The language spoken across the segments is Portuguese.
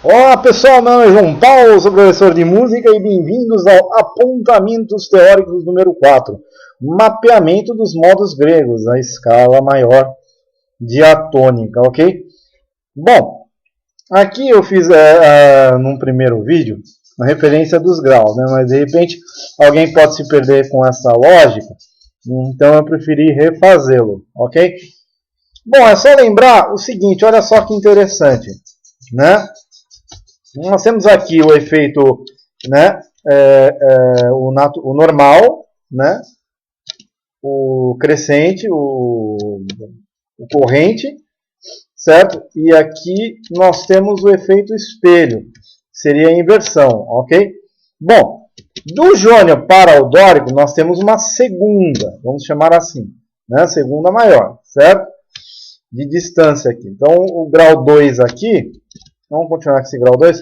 Olá pessoal, meu nome é João Paulo, sou professor de música e bem-vindos ao Apontamentos Teóricos número 4, mapeamento dos modos gregos, a escala maior diatônica, ok? Bom, aqui eu fiz num primeiro vídeo a referência dos graus, né? Mas de repente alguém pode se perder com essa lógica, então eu preferi refazê-lo, ok? Bom, é só lembrar o seguinte, olha só que interessante, né? Nós temos aqui o efeito, né, o normal, né, o crescente, o corrente, certo? E aqui nós temos o efeito espelho, seria a inversão, ok? Bom, do jônio para o dórico nós temos uma segunda, vamos chamar assim, né, segunda maior, certo? De distância aqui. Então o grau 2 aqui, vamos continuar com esse grau 2,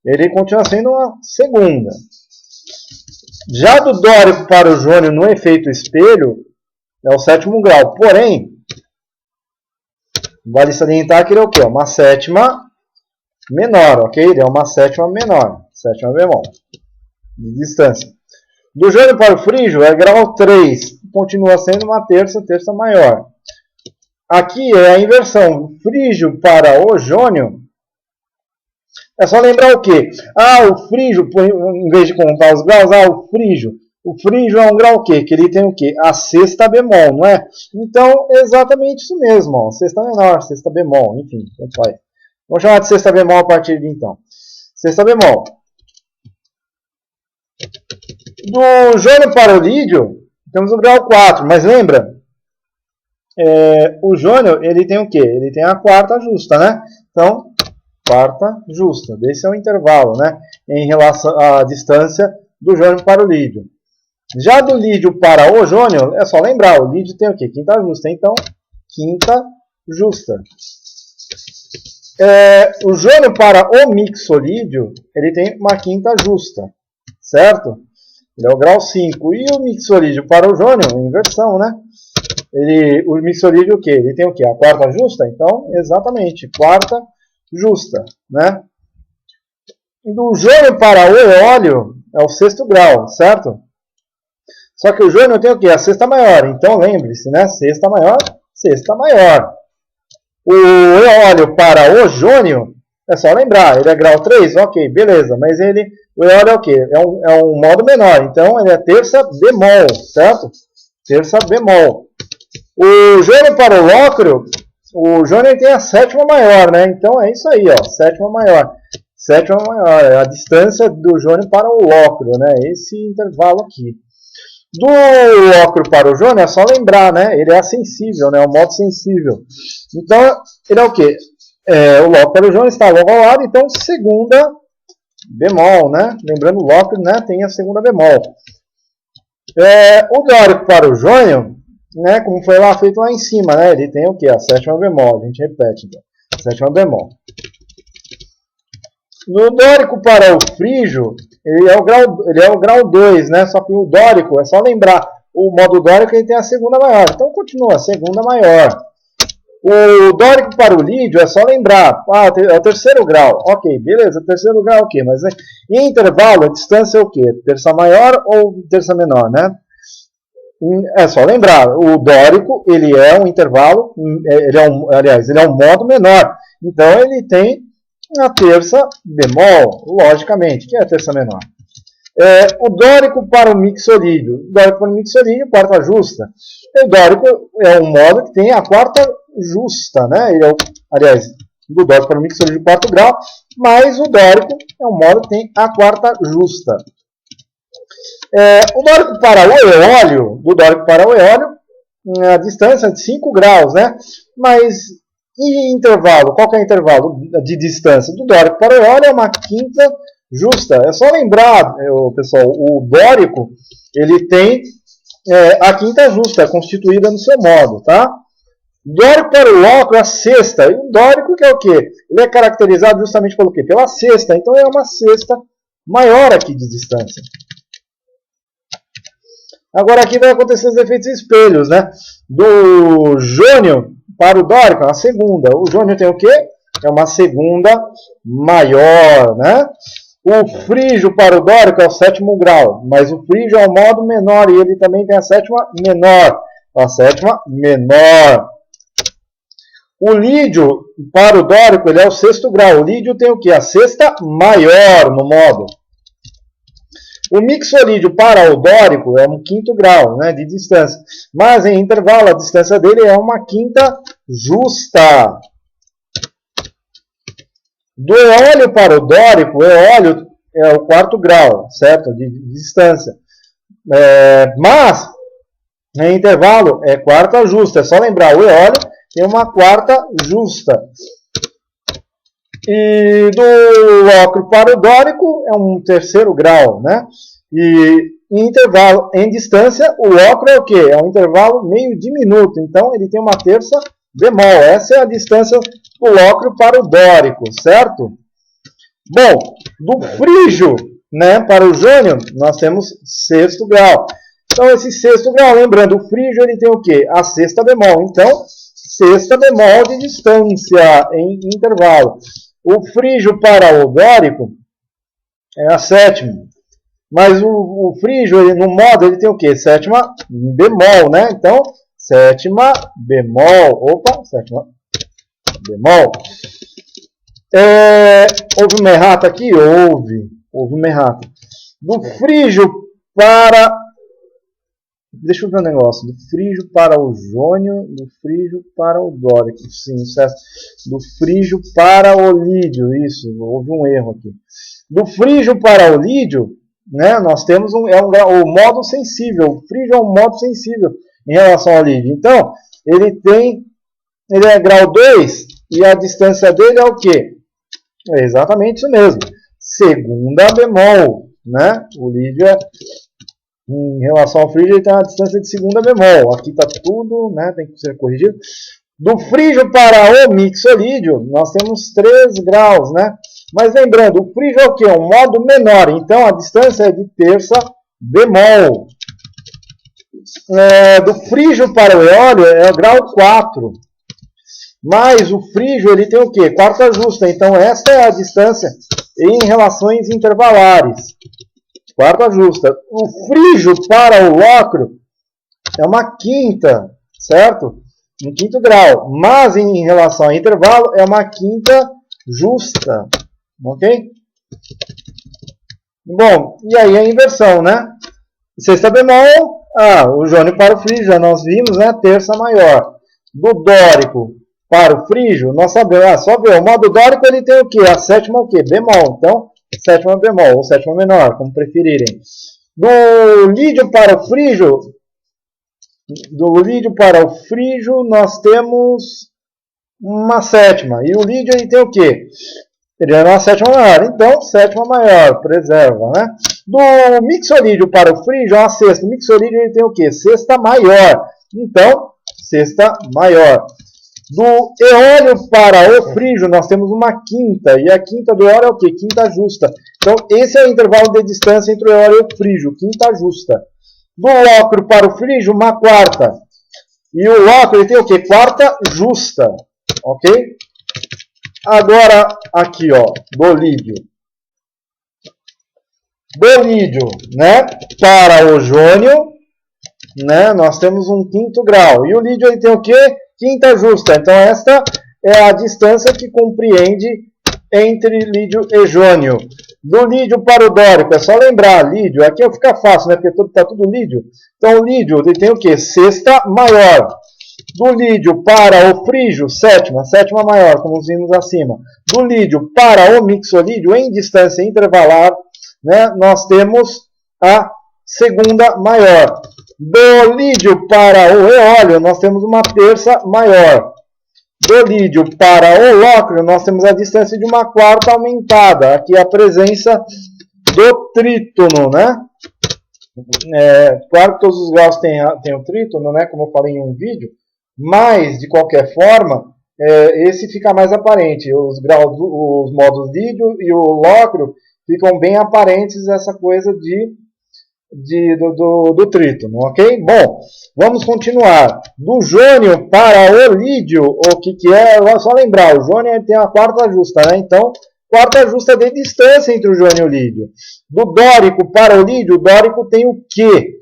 ele continua sendo uma segunda. Já do dórico para o jônio no efeito espelho, é o sétimo grau. Porém, vale salientar que ele é o quê? Uma sétima menor, ok? Ele é uma sétima menor, sétima bemol, de distância. Do jônio para o frígio é grau 3, continua sendo uma terça maior. Aqui é a inversão. Frígio para o jônio, é só lembrar o quê? O frígio, em vez de contar os graus, o frígio é um grau o quê? Que ele tem o quê? A sexta bemol, não é? Então, exatamente isso mesmo, ó. Sexta menor, sexta bemol, enfim, tanto faz. Vamos chamar de sexta bemol a partir de então. Sexta bemol. Do jônio para o lídio, temos o grau 4, mas lembra? O jônio, ele tem o quê? Ele tem a quarta justa, né? Então, quarta justa. Esse é o intervalo, né? Em relação à distância do jônio para o lídio. Já do lídio para o jônio, é só lembrar, o lídio tem o quê? Quinta justa. Então, quinta justa. O jônio para o mixolídio, ele tem uma quinta justa, certo? Ele é o grau 5. E o mixolídio para o jônio, inversão, né? O mixolídio o quê? Ele tem o quê? A quarta justa? Então, exatamente, quarta justa, né? Do jônio para o eólio é o sexto grau, certo? Só que o jônio tem o quê? A sexta maior. Então, lembre-se, né? Sexta maior, sexta maior. O eólio para o jônio, é só lembrar, ele é grau 3, ok, beleza. Mas o eólio é o quê? É um modo menor. Então, ele é terça bemol, certo? Terça bemol. O jônio para o lócreo, o jônio tem a sétima maior, né? Então é isso aí, ó, sétima maior. Sétima maior, é a distância do jônio para o lócreo, né? Esse intervalo aqui. Do lócreo para o jônio é só lembrar, né? Ele é sensível, né? O modo sensível. Então, ele é o quê? O lócreo para o jônio está logo ao lado, então segunda bemol, né? Lembrando, o lócreo, né, tem a segunda bemol. O dórico para o jônio, né, como foi lá feito lá em cima, né, ele tem o que? A sétima bemol, a gente repete, então, sétima bemol. No dórico para o frígio, ele é o grau 2, né, só que o dórico, é só lembrar, o modo dórico ele tem a segunda maior, então continua, a segunda maior. O dórico para o lídio é só lembrar, é o terceiro grau, ok, beleza, terceiro grau o quê? Mas em intervalo, a distância é o quê? Terça maior ou terça menor, né? É só lembrar, o dórico, ele é um intervalo, ele é um modo menor. Então, ele tem a terça bemol, logicamente, que é a terça menor. O dórico para o mixolídio. O dórico para o mixolídio, quarta justa. O dórico é um modo que tem a quarta justa, né? Ele do dórico para o mixolídio, quarto grau, mas o dórico é um modo que tem a quarta justa. O dórico para o eólio, do dórico para o eólio, a distância é de 5 graus, né? Mas, e intervalo? Qual que é o intervalo de distância? Do dórico para o eólio é uma quinta justa. É só lembrar, pessoal, o dórico, ele tem a quinta justa, constituída no seu modo, tá? Dórico para o lócreo é a sexta. E o dórico que é o quê? Ele é caracterizado justamente pelo quê? Pela sexta. Então, é uma sexta maior aqui de distância. Agora aqui vai acontecer os efeitos espelhos, né? Do jônio para o dórico, a segunda. O jônio tem o quê? é uma segunda maior, né? O frígio para o dórico é o sétimo grau, mas o frígio é o modo menor e ele também tem a sétima menor. A sétima menor. O lídio para o dórico ele é o sexto grau. O lídio tem o quê? A sexta maior no modo. O mixolídio para o dórico é um quinto grau, né, de distância. Mas em intervalo a distância dele é uma quinta justa. Do eólio para o dórico, o eólio é o quarto grau, certo? De distância. Mas, em intervalo, é quarta justa. É só lembrar, o eólio tem uma quarta justa. E do ocro para o dórico é um terceiro grau, né? E em intervalo, em distância, o ocro é o quê? É um intervalo meio diminuto. Então, ele tem uma terça bemol. Essa é a distância do ocro para o dórico, certo? Bom, do frígio, né, para o jônio, nós temos sexto grau. Então, esse sexto grau, lembrando, o frígio ele tem o quê? A sexta bemol. Então, sexta bemol de distância em intervalo. O frígio para o dórico é a sétima. Mas o frígio, ele, no modo, ele tem o quê? Sétima bemol, né? Então, sétima bemol. Opa, sétima bemol. Houve uma errata aqui? Houve uma errata. Do frígio para... Deixa eu ver um negócio. Do frígio para o jônio, do frígio para o dórico. Sim, certo. Do frígio para o lídio. Isso, houve um erro aqui. Do frígio para o lídio, né, nós temos o modo sensível. O frígio é um modo sensível em relação ao lídio. Então, ele é grau 2 e a distância dele é o quê? É exatamente isso mesmo. Segunda bemol. Né? O lídio é... Em relação ao frígio, ele tem uma distância de segunda bemol. Aqui está tudo, né, tem que ser corrigido. Do frígio para o mixolídio, nós temos 3 graus, né? Mas lembrando, o frígio é o quê? Um modo menor. Então, a distância é de terça bemol. Do frígio para o eólio é o grau 4. Mas o frígio ele tem o quê? Quarta justa. Então, esta é a distância em relações intervalares. Quarta justa. O frígio para o ocro é uma quinta, certo? Um quinto grau. Mas em relação ao intervalo é uma quinta justa. Ok? Bom, e aí a inversão, né? Sexta bemol, o jônio para o frígio, já nós vimos, né? Terça maior. Do dórico para o frígio, nós sabemos, só ver, o modo dórico ele tem o quê? A sétima o quê? Bemol. Então, sétima bemol ou sétima menor, como preferirem. Do lídio para o frígio, nós temos uma sétima. E o lídio ele tem o quê? Ele é uma sétima maior. Então, sétima maior, preserva, né? Do mixolídio para o frígio, é uma sexta. O mixolídio ele tem o quê? Sexta maior. Então, sexta maior. Do eólio para o frígio, nós temos uma quinta. E a quinta do eólio é o quê? Quinta justa. Então, esse é o intervalo de distância entre o eólio e o frígio. Quinta justa. Do ocro para o frígio, uma quarta. E o ocro ele tem o quê? Quarta justa. Ok? Agora, aqui, ó, do lídio. Do lídio, né? Para o jônio, né? Nós temos um quinto grau. E o lídio ele tem o quê? Quinta justa. Então, esta é a distância que compreende entre lídio e jônio. Do lídio para o dórico, é só lembrar, lídio, aqui fica fácil, né? Porque está tudo lídio. Então, o lídio ele tem o quê? Sexta maior. Do lídio para o frígio, sétima maior, como vimos acima. Do lídio para o mixolídio, em distância intervalar, né? Nós temos a segunda maior. Do lídio para o eólio, nós temos uma terça maior. Do lídio para o lócrio, nós temos a distância de uma quarta aumentada. Aqui a presença do trítono, né? Claro que todos os graus têm o trítono, né? Como eu falei em um vídeo. Mas, de qualquer forma, esse fica mais aparente. Os modos lídio e o lócrio ficam bem aparentes, essa coisa de do trítono, ok? Bom, vamos continuar. Do jônio para o lídio, o que é? Só lembrar, o jônio tem a quarta justa, né? Então, quarta justa de distância entre o jônio e o lídio. Do dórico para o lídio, o dórico tem o quê?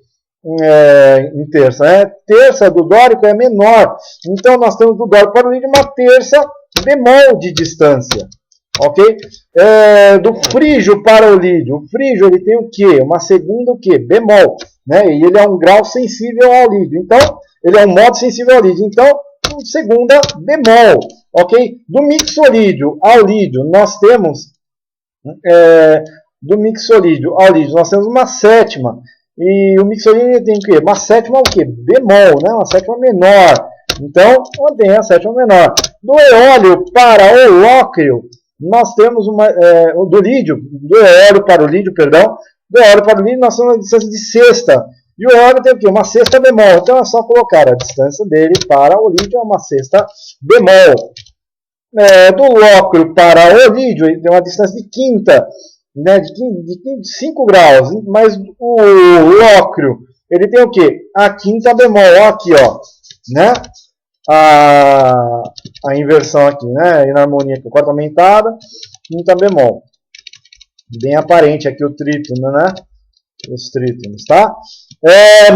Em terça, né? Terça do dórico é menor. Então, nós temos do dórico para o lídio uma terça bemol de distância. Ok? Do frígio para o lídio. O frígio ele tem o quê? Uma segunda o quê? Bemol. Né? E ele é um grau sensível ao lídio. Então, ele é um modo sensível ao lídio. Então, segunda bemol. Ok? Do mixolídio ao lídio, nós temos do mixolídio ao lídio, nós temos uma sétima. E o mixolídio tem o quê? Uma sétima o quê? Bemol, né? Uma sétima menor. Então, tem a sétima menor. Do eólio para o lóquio, nós temos do eólio para o lídio, perdão. Do eólio para o lídio, nós temos uma distância de sexta. E o eólio tem o quê? Uma sexta bemol. Então, é só colocar a distância dele para o lídio, é uma sexta bemol. Do lóquio para o lídio, ele tem uma distância de quinta. Né, de 5 graus, mas o lóquio, ele tem o quê? A quinta bemol, ó, aqui, ó, né? A inversão aqui, né? Enarmonia aqui, quarta aumentada, quinta bemol. Bem aparente aqui o trítono, né? Os trítonos, tá?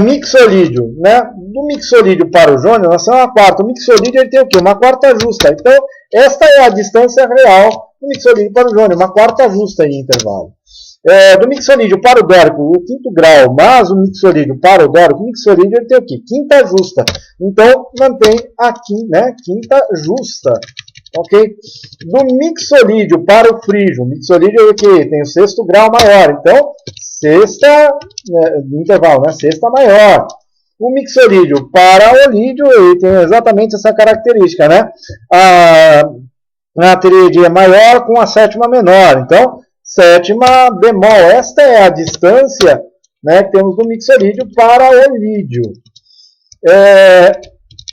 Mixolídio, né? Do mixolídio para o jônio, nós temos uma quarta. O mixolídio, ele tem o quê? Uma quarta justa. Então, esta é a distância real do mixolídio para o jônio, uma quarta justa em intervalo. Do mixolídio para o dórico, o quinto grau, mas o mixolídio para o dórico, o mixolídio ele tem o quê? Quinta justa. Então, mantém aqui, né? Quinta justa. Ok? Do mixolídio para o frígio, o mixolídio é o quê? Tem o sexto grau maior. Então, sexta, intervalo, né? Sexta maior. O mixolídio para o lídio, ele tem exatamente essa característica, né? A tríade é maior com a sétima menor. Então, sétima bemol. Esta é a distância, né, que temos do mixolídio para o lídio.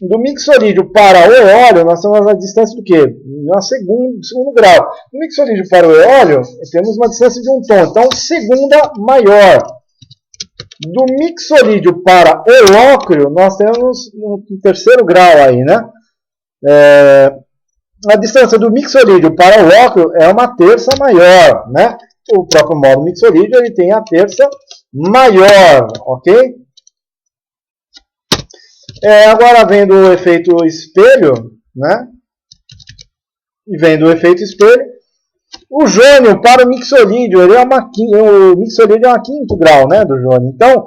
Do mixolídio para o eólio, nós temos a distância do quê? Segundo grau. Do mixolídio para o eólio, temos uma distância de um tom. Então, segunda maior. Do mixolídio para o lóquio, nós temos um terceiro grau aí, né? A distância do mixolídio para o lóquio é uma terça maior, né? O próprio modo mixolídio, ele tem a terça maior, ok? Agora vendo o efeito espelho, né? E vendo o efeito espelho, o jônio para o mixolídio, o mixolídio é uma quinto grau, né, do jônio. Então,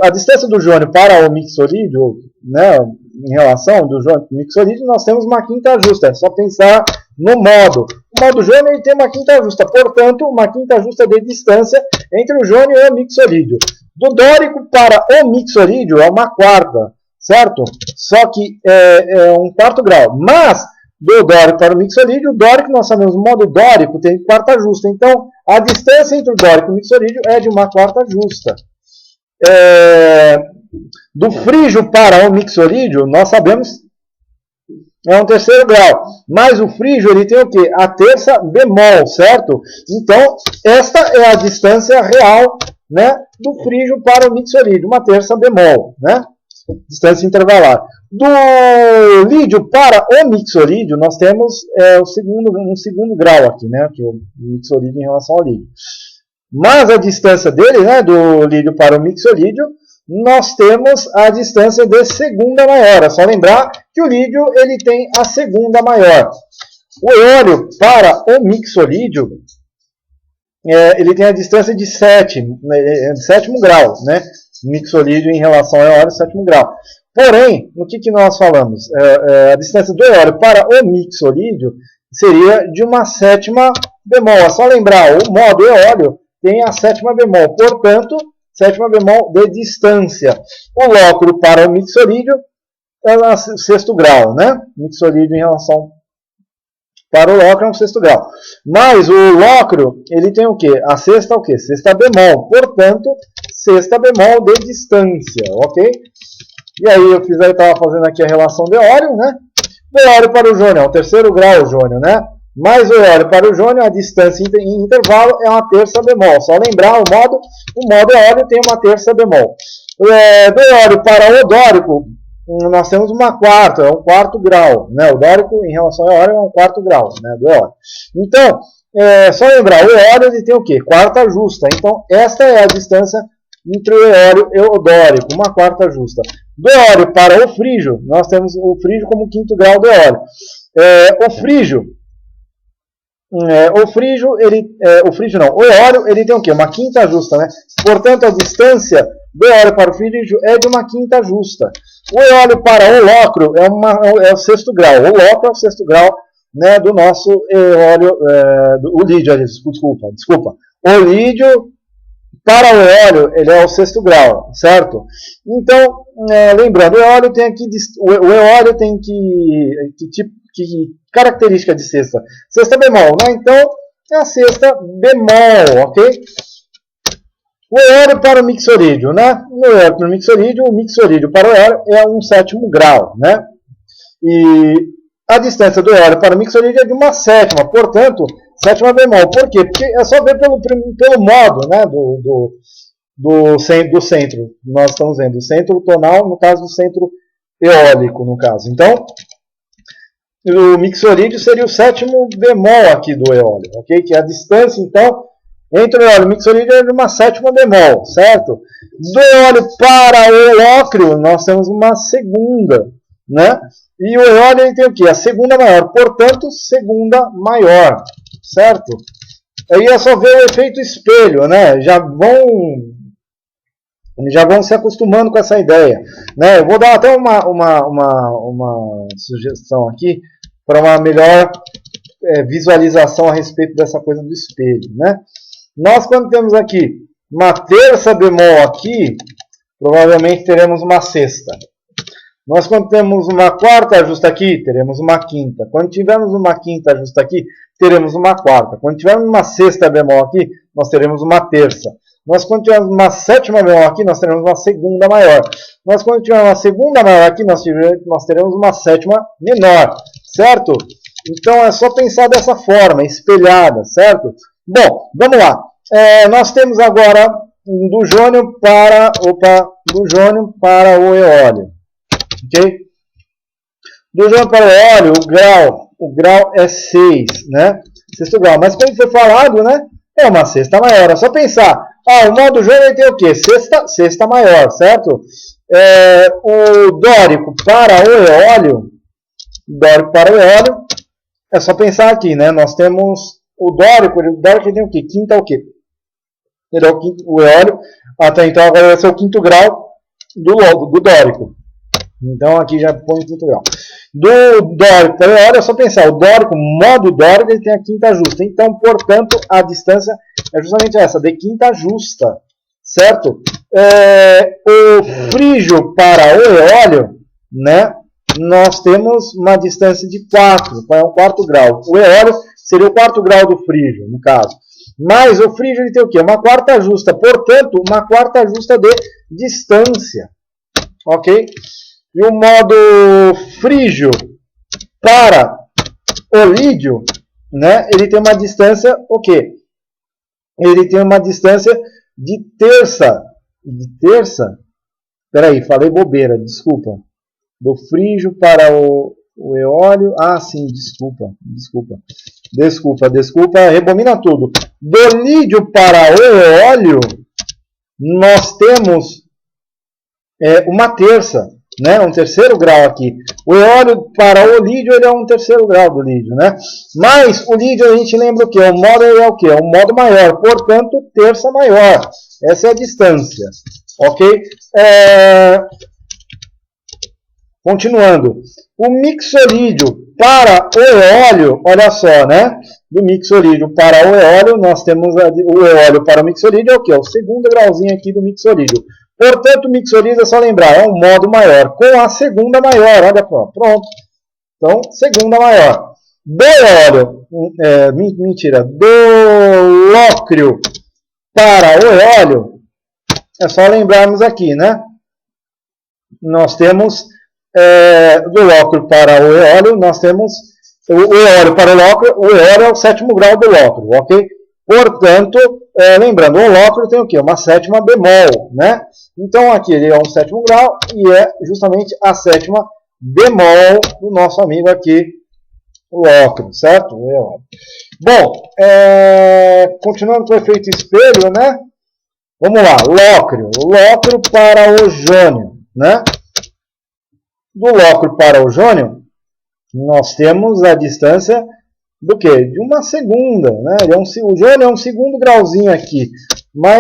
a distância do jônio para o mixolídio, né, em relação do jônio para o mixolídio, nós temos uma quinta justa. É só pensar no modo. O modo jônio ele tem uma quinta justa, portanto, uma quinta justa de distância entre o jônio e o mixolídio. Do dórico para o mixolídio é uma quarta, certo? Só que é um quarto grau. Mas, do dórico para o mixolídio, o dórico, nós sabemos, o modo dórico tem quarta justa. Então, a distância entre o dórico e o mixolídio é de uma quarta justa. Do frígio para o mixolídio, nós sabemos, é um terceiro grau. Mas o frígio, ele tem o quê? A terça bemol, certo? Então, esta é a distância real, né, do frígio para o mixolídio, uma terça bemol, né? Distância intervalar. Do lídio para o mixolídio, nós temos um segundo grau aqui, né? Que é o mixolídio em relação ao lídio. Mas a distância dele, né, do lídio para o mixolídio, nós temos a distância de segunda maior. É só lembrar que o lídio ele tem a segunda maior. O eólio para o mixolídio, ele tem a distância de sétimo grau, né? Mixolídio em relação ao eólio, sétimo grau. Porém, no que nós falamos? A distância do eólio para o mixolídio seria de uma sétima bemol. É só lembrar, o modo eólio tem a sétima bemol, portanto, sétima bemol de distância. O lóquio para o mixolídio é o sexto grau, né? Mixolídio em relação para o lóquio é um sexto grau. Mas o lóquio, ele tem o quê? A sexta o quê? Sexta bemol, portanto, sexta bemol de distância, ok? E aí eu estava fazendo aqui a relação de eólio, né? Do eólio para o jônio, é o terceiro grau o jônio, né? mais o eólio para o jônio, a distância em intervalo é uma terça bemol. Só lembrar o modo eólio tem uma terça bemol. Do eólio para o dórico, nós temos uma quarta, é um quarto grau. Né? O dórico em relação ao eólio é um quarto grau, né, do eólio. Então, só lembrar, o eólio ele tem o quê? Quarta justa. Então, esta é a distância entre o eólio e o dórico, uma quarta justa. Do eólio para o frígio, nós temos o frígio como quinto grau do eólio. O eólio ele tem o quê? Uma quinta justa, né? Portanto, a distância do eólio para o frígio é de uma quinta justa. O eólio para o lócrio é o sexto grau. O lócrio é o sexto grau, né, do nosso eólio, o lídio, desculpa. O lídio para o eólio, ele é o sexto grau, certo? Então, lembrando, o eólio tem que característica de sexta? Sexta bemol, né? Então, é a sexta bemol, ok? O eólio para o mixorídeo, né? O eólio para o mixorídeo para o eólio é um sétimo grau, né? E a distância do eólio para o mixorídeo é de uma sétima, portanto, sétima bemol. Por quê? Porque é só ver pelo modo, né, do centro. Nós estamos vendo o centro tonal, no caso do centro eólico, no caso. Então, o mixorídeo seria o sétimo bemol aqui do eólio, ok? Que a distância, então, entre o eólio e o mixorídeo é de uma sétima bemol, certo? Do eólio para o lócrio, nós temos uma segunda, né? E o eólio ele tem o quê? A segunda maior, portanto, segunda maior, certo? Aí é só ver o efeito espelho, né? Já vão se acostumando com essa ideia, né? Eu vou dar até uma sugestão aqui para uma melhor visualização a respeito dessa coisa do espelho, né? Nós, quando temos aqui uma terça bemol aqui, provavelmente teremos uma sexta. Nós, quando temos uma quarta justa aqui, teremos uma quinta. Quando tivermos uma quinta justa aqui, teremos uma quarta. Quando tivermos uma sexta bemol aqui, nós teremos uma terça. Nós, quando tivermos uma sétima bemol aqui, nós teremos uma segunda maior. Nós, quando tivermos uma segunda maior aqui, nós teremos uma sétima menor, certo? Então, é só pensar dessa forma, espelhada, certo? Bom, vamos lá. Nós temos agora do jônio para o eólio. Ok? Do jônio para o eólio, o grau é 6, né? Sexto grau. Mas como foi falado, né? É uma sexta maior. É só pensar. O modo jônio tem o quê? Sexta maior, certo? O dórico para o eólio, é só pensar aqui, né? Nós temos o dórico tem o quê? Quinta o quê? Ele é o eólio. Até então agora vai ser o quinto grau do dórico. Então aqui já põe o quinto grau. Do dórico para o eólio é só pensar. O dórico, modo dórico, ele tem a quinta justa. Então, portanto, a distância é justamente essa, de quinta justa. Certo? O frígio para o eólio, né? Nós temos uma distância de 4, é um quarto grau. O eólio seria o quarto grau do frígio, no caso. Mas o frígio ele tem o quê? Uma quarta justa, portanto, uma quarta justa de distância. Ok? E o modo frígio para o lídio, né? Ele tem uma distância, o quê? Ele tem uma distância de terça. Peraí, falei bobeira, desculpa. Do frígio para o eólio. Sim, desculpa. Rebobina tudo. Do lídio para o eólio, nós temos uma terça, né? Um terceiro grau aqui. O eólio para o lídio, ele é um terceiro grau do lídio, né? Mas o lídio, a gente lembra o quê? O modo é o quê? É um modo maior, portanto, terça maior. Essa é a distância, ok? Continuando, o mixorídeo para o eólio, olha só, né? Do mixorídeo para o eólio, nós temos o eólio para o mixorídeo, é o quê? O segundo grauzinho aqui do mixorídeo. Portanto, o mixorídeo é só lembrar, é um modo maior, com a segunda maior, olha só, pronto. Então, segunda maior. Do óleo, do lócrio para o eólio, é só lembrarmos aqui, né? Nós temos... do lócrio para o eólio, nós temos o eório para o lóquio, o eório é o sétimo grau do lóquio, ok? Portanto, lembrando, o lóquio tem o quê? Uma sétima bemol, né? Então aqui ele é um sétimo grau e é justamente a sétima bemol do nosso amigo aqui, o lóquio, certo? O eório. Bom, continuando com o efeito espelho, né? Vamos lá, lóquio para o jônio, né? Do lóquio para o jônio, nós temos a distância do quê? De uma segunda, né? O jônio é um segundo grauzinho aqui, mas